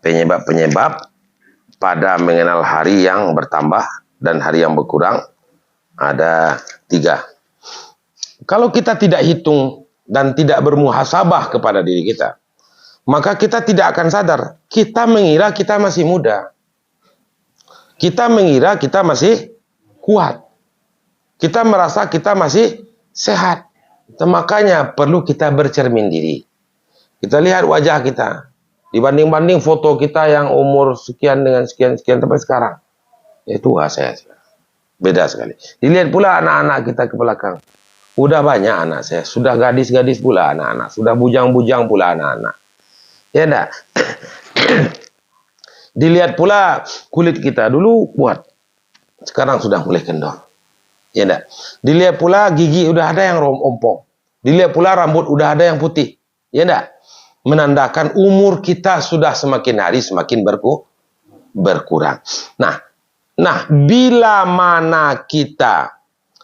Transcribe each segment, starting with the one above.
Penyebab-penyebab pada mengenal hari yang bertambah dan hari yang berkurang ada 3. Kalau kita tidak hitung dan tidak bermuhasabah kepada diri kita, maka kita tidak akan sadar. Kita mengira kita masih muda. Kita mengira kita masih kuat. Kita merasa kita masih sehat. Makanya perlu kita bercermin diri. Kita lihat wajah kita. Dibanding-banding foto kita yang umur sekian dengan sekian-sekian sampai sekarang. Ya tua saya. Beda sekali. Dilihat pula anak-anak kita ke belakang. Udah banyak anak saya. Sudah gadis-gadis pula anak-anak. Sudah bujang-bujang pula anak-anak. Ya enggak? Dilihat pula kulit kita dulu kuat. Sekarang sudah mulai kendor. Ya enggak? Dilihat pula gigi udah ada yang ompong. Dilihat pula rambut udah ada yang putih. Ya enggak? Menandakan umur kita sudah semakin hari semakin berkurang. Nah, bila mana kita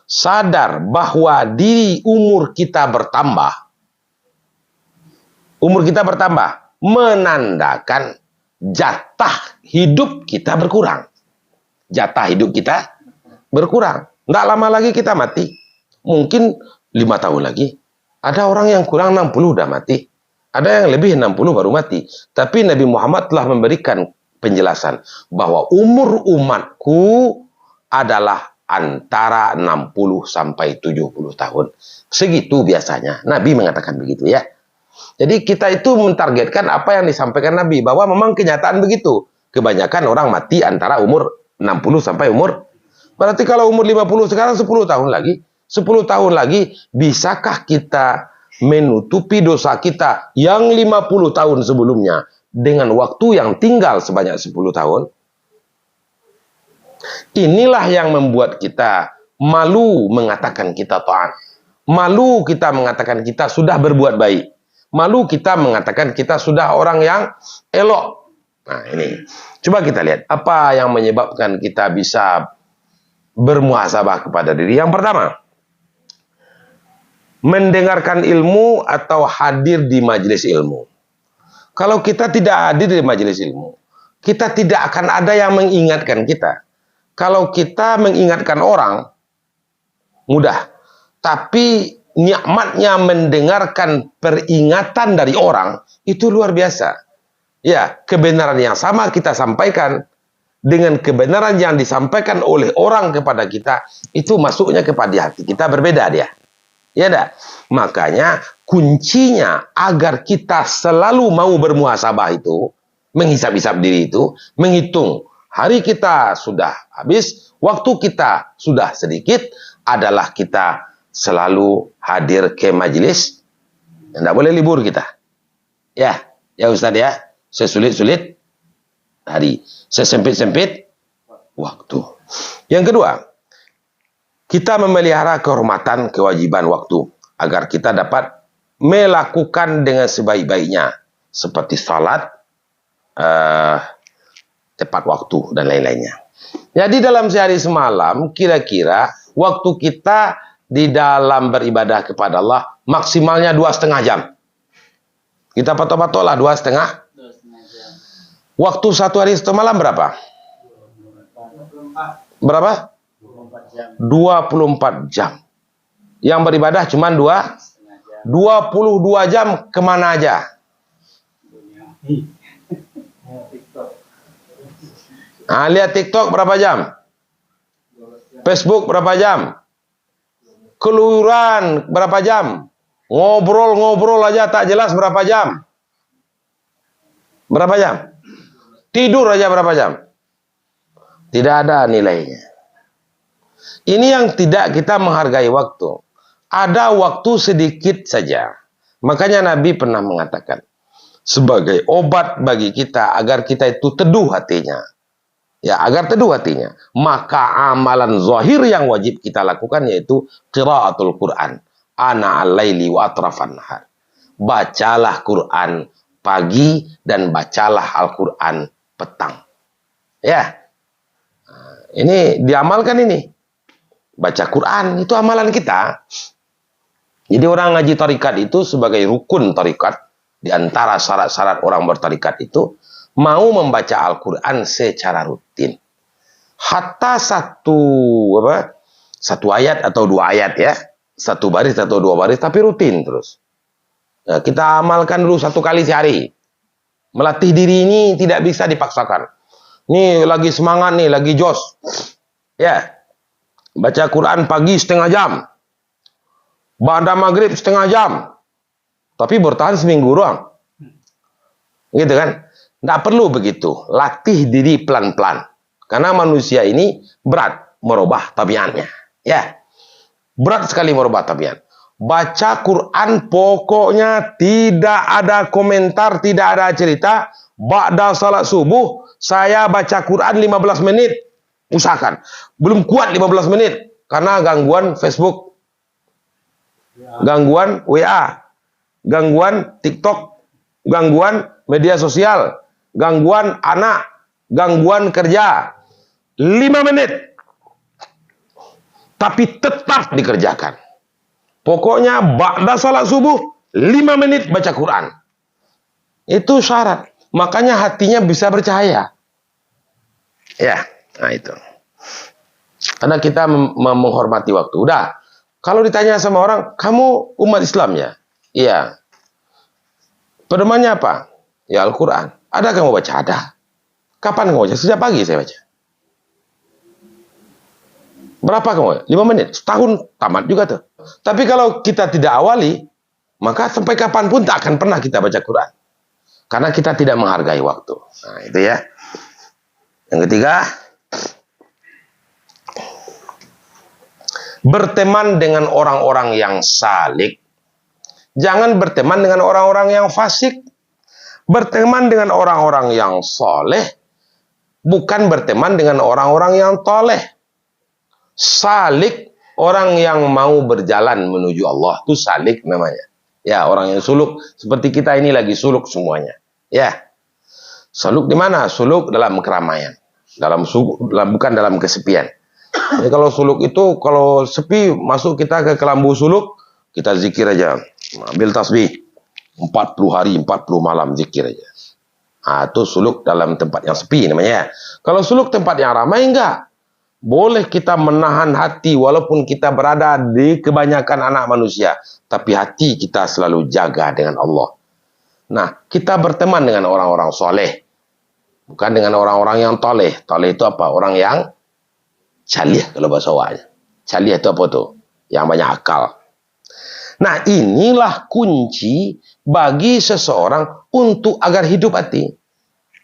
sadar bahwa umur kita bertambah, menandakan jatah hidup kita berkurang. Jatah hidup kita berkurang. Nggak lama lagi kita mati. Mungkin 5 tahun lagi. Ada orang yang kurang 60 udah mati. Ada yang lebih 60 baru mati. Tapi Nabi Muhammad telah memberikan penjelasan bahwa umur umatku adalah antara 60 sampai 70 tahun. Segitu biasanya. Nabi mengatakan begitu ya. Jadi kita itu mentargetkan apa yang disampaikan Nabi. Bahwa memang kenyataan begitu. Kebanyakan orang mati antara umur 60 sampai umur. Berarti kalau umur 50 sekarang 10 tahun lagi. 10 tahun lagi bisakah kita menutupi dosa kita yang 50 tahun sebelumnya dengan waktu yang tinggal sebanyak 10 tahun? Inilah yang membuat kita malu mengatakan kita taat. Malu kita mengatakan kita sudah berbuat baik. Malu kita mengatakan kita sudah orang yang elok. Nah ini, coba kita lihat apa yang menyebabkan kita bisa bermuhasabah kepada diri. Yang pertama, mendengarkan ilmu atau hadir di majelis ilmu. Kalau kita tidak hadir di majelis ilmu, kita tidak akan ada yang mengingatkan kita. Kalau kita mengingatkan orang, mudah. Tapi nikmatnya mendengarkan peringatan dari orang, itu luar biasa. Ya, kebenaran yang sama kita sampaikan dengan kebenaran yang disampaikan oleh orang kepada kita, itu masuknya kepada hati kita berbeda dia. Ya dah. Makanya kuncinya agar kita selalu mau bermuhasabah itu, menghisap-hisap diri itu, menghitung hari kita sudah habis, waktu kita sudah sedikit, adalah kita selalu hadir ke majelis. Tidak boleh libur kita. Ya Ustaz ya. Sesulit-sulit hari, sesempit-sempit waktu. Yang kedua, kita memelihara kehormatan kewajiban waktu agar kita dapat melakukan dengan sebaik-baiknya seperti salat tepat waktu dan lain-lainnya. Jadi dalam sehari semalam kira-kira waktu kita di dalam beribadah kepada Allah maksimalnya 2,5 jam. Kita patok-patoklah 2,5 jam. Waktu satu hari semalam berapa? Berapa? 24 jam. Yang beribadah cuma 22 jam kemana aja? Nah, lihat TikTok berapa jam? Facebook berapa jam? Keluyuran berapa jam? Ngobrol-ngobrol aja tak jelas berapa jam? Berapa jam? Tidur aja berapa jam? Tidak ada nilainya. Ini yang tidak kita menghargai waktu. Ada waktu sedikit saja. Makanya Nabi pernah mengatakan, sebagai obat bagi kita agar kita itu teduh hatinya. Ya, agar teduh hatinya. Maka amalan zahir yang wajib kita lakukan yaitu qiraatul Quran. Ana al-laili wa atrafan nahar. Bacalah Quran pagi dan bacalah Al-Quran petang. Ya. Ini diamalkan ini. Baca Quran itu amalan kita. Jadi orang ngaji tarikat itu sebagai rukun tarikat. Di antara syarat-syarat orang bertarikat itu mau membaca Al-Quran secara rutin. Hatta satu ayat atau dua ayat ya, satu baris atau dua baris, tapi rutin terus. Nah, kita amalkan dulu 1 kali sehari. Melatih diri ini tidak bisa dipaksakan. Nih lagi semangat nih, lagi jos. Ya, baca Quran pagi setengah jam. Ba'da maghrib setengah jam. Tapi bertahan seminggu doang. Gitu kan? Nggak perlu begitu. Latih diri pelan-pelan. Karena manusia ini berat merubah tabiatnya. Ya, berat sekali merubah tabiat. Baca Quran pokoknya tidak ada komentar, tidak ada cerita. Ba'da salat subuh, saya baca Quran 15 menit. Usahakan. Belum kuat 15 menit. Karena gangguan Facebook. Gangguan WA. Gangguan TikTok. Gangguan media sosial. Gangguan anak. Gangguan kerja. 5 menit. Tapi tetap dikerjakan. Pokoknya ba'da salat subuh 5 menit baca Quran. Itu syarat. Makanya hatinya bisa bercahaya. Ya, nah itu. Karena kita menghormati waktu. Udah. Kalau ditanya sama orang, kamu umat Islam ya? Iya. Pedomannya apa? Ya Al-Quran. Ada kamu baca? Ada. Kapan kamu baca? Sejak pagi saya baca. Berapa kamu? 5 menit. Setahun tamat juga tuh. Tapi kalau kita tidak awali, maka sampai kapanpun tak akan pernah kita baca Quran. Karena kita tidak menghargai waktu. Nah, itu ya. Yang ketiga, berteman dengan orang-orang yang salik. Jangan berteman dengan orang-orang yang fasik. Berteman dengan orang-orang yang soleh. Bukan berteman dengan orang-orang yang toleh. Salik, orang yang mau berjalan menuju Allah. Itu salik namanya. Ya, orang yang suluk. Seperti kita ini lagi suluk semuanya. Ya. Suluk di mana? Suluk dalam keramaian. Bukan dalam kesepian. Jadi kalau suluk itu, kalau sepi, masuk kita ke kelambu suluk, kita zikir aja. Ambil tasbih. 40 hari, 40 malam zikir aja. Nah, itu suluk dalam tempat yang sepi namanya. Kalau suluk tempat yang ramai, enggak. Boleh kita menahan hati walaupun kita berada di kebanyakan anak manusia. Tapi hati kita selalu jaga dengan Allah. Nah, kita berteman dengan orang-orang soleh. Bukan dengan orang-orang yang toleh. Toleh itu apa? Orang yang calih kalau bahasa awalnya. Calih itu apa tuh? Yang banyak akal. Nah, inilah kunci bagi seseorang untuk agar hidup hati.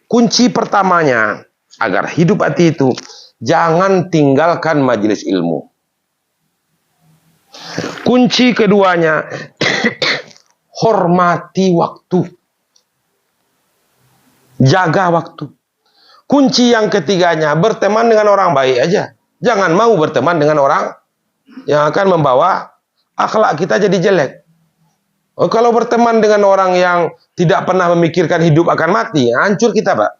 Kunci pertamanya agar hidup hati itu, jangan tinggalkan majelis ilmu. Kunci keduanya, hormati waktu. Jaga waktu. Kunci yang ketiganya, berteman dengan orang baik aja. Jangan mau berteman dengan orang yang akan membawa akhlak kita jadi jelek. Oh, kalau berteman dengan orang yang tidak pernah memikirkan hidup akan mati, hancur kita, Pak.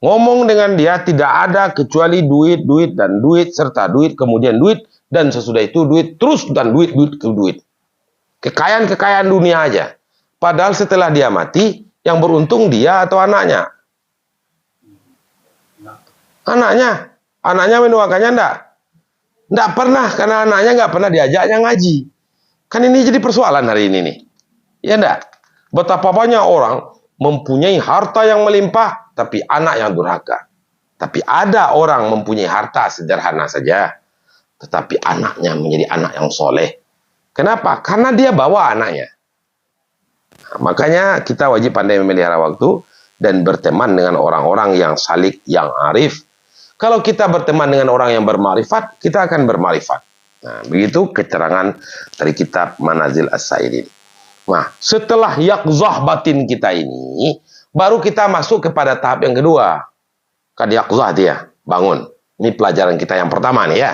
Ngomong dengan dia tidak ada kecuali duit, duit, dan duit, serta duit, kemudian duit, dan sesudah itu duit, terus dan duit, duit, ke duit. Kekayaan-kekayaan dunia aja. Padahal setelah dia mati, yang beruntung dia atau anaknya? Anaknya mendoakannya enggak? Enggak pernah, karena anaknya enggak pernah diajaknya ngaji. Kan ini jadi persoalan hari ini nih. Ya enggak? Betapa banyak orang mempunyai harta yang melimpah, tapi anak yang durhaka. Tapi ada orang mempunyai harta sederhana saja, tetapi anaknya menjadi anak yang soleh. Kenapa? Karena dia bawa anaknya. Nah, makanya kita wajib pandai memelihara waktu dan berteman dengan orang-orang yang salik, yang arif. Kalau kita berteman dengan orang yang bermarifat, kita akan bermarifat. Nah, begitu keterangan dari kitab Manazil As-Sairin. Nah, setelah yaqzah batin kita ini, baru kita masuk kepada tahap yang kedua. Kad yaqzah dia, bangun. Ini pelajaran kita yang pertama nih ya.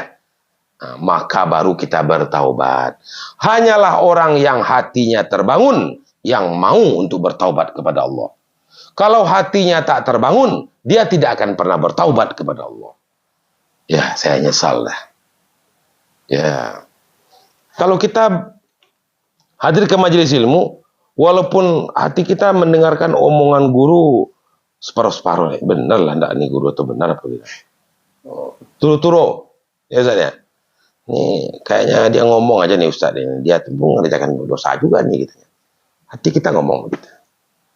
Nah, maka baru kita bertaubat. Hanyalah orang yang hatinya terbangun, yang mau untuk bertaubat kepada Allah. Kalau hatinya tak terbangun, dia tidak akan pernah bertaubat kepada Allah. Ya, saya nyesal dah. Ya, kalau kita hadir ke majelis ilmu, walaupun hati kita mendengarkan omongan guru, separuh-separuh nih. Bener lah ndak nih guru tuh benar apa bilang. Turu-turu. Ya Ustaz ya. Nih kayaknya dia ngomong aja nih Ustaz ini. Dia tuh mengerjakan dosa juga nih gitu. Hati kita ngomong gitu.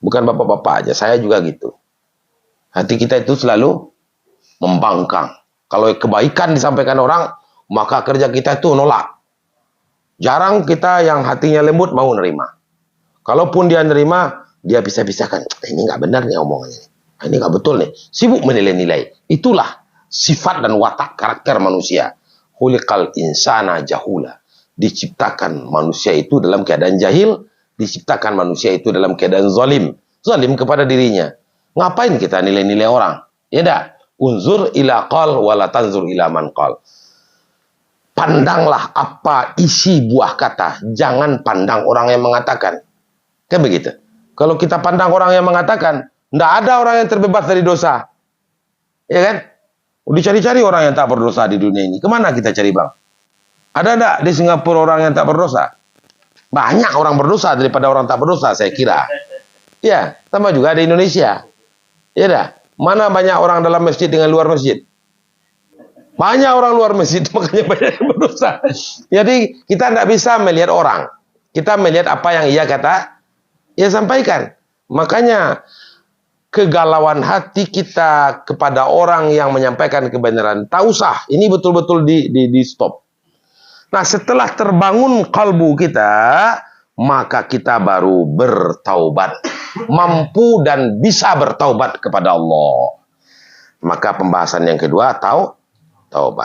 Bukan bapak-bapak aja, saya juga gitu. Hati kita itu selalu membangkang. Kalau kebaikan disampaikan orang, maka kerja kita itu nolak. Jarang kita yang hatinya lembut mau nerima. Kalaupun dia nerima, dia bisa pisahkan. Ini nggak benar nih omongannya. Ini nggak betul nih. Sibuk menilai-nilai. Itulah sifat dan watak karakter manusia. Khuliqal insana jahula. Diciptakan manusia itu dalam keadaan jahil. Diciptakan manusia itu dalam keadaan zalim. Zalim kepada dirinya. Ngapain kita nilai-nilai orang? Ya dah. Unzur ila qal wala tanzur ila man qal. Pandanglah apa isi buah kata. Jangan pandang orang yang mengatakan. Kan begitu. Kalau kita pandang orang yang mengatakan, tidak ada orang yang terbebas dari dosa. Ya kan? Dicari-cari orang yang tak berdosa di dunia ini. Kemana kita cari bang? Ada enggak di Singapura orang yang tak berdosa? Banyak orang berdosa daripada orang tak berdosa, saya kira. Ya, sama juga di Indonesia. Ya dah. Mana banyak orang dalam masjid dengan luar masjid? Banyak orang luar masjid, makanya banyak yang berdosa. Jadi kita tidak bisa melihat orang. Kita melihat apa yang ia sampaikan. Makanya kegalauan hati kita kepada orang yang menyampaikan kebenaran, tak usah. Ini betul-betul di stop. Nah, setelah terbangun kalbu kita, maka kita baru bertaubat. Mampu dan bisa bertaubat kepada Allah. Maka pembahasan yang kedua, taubat.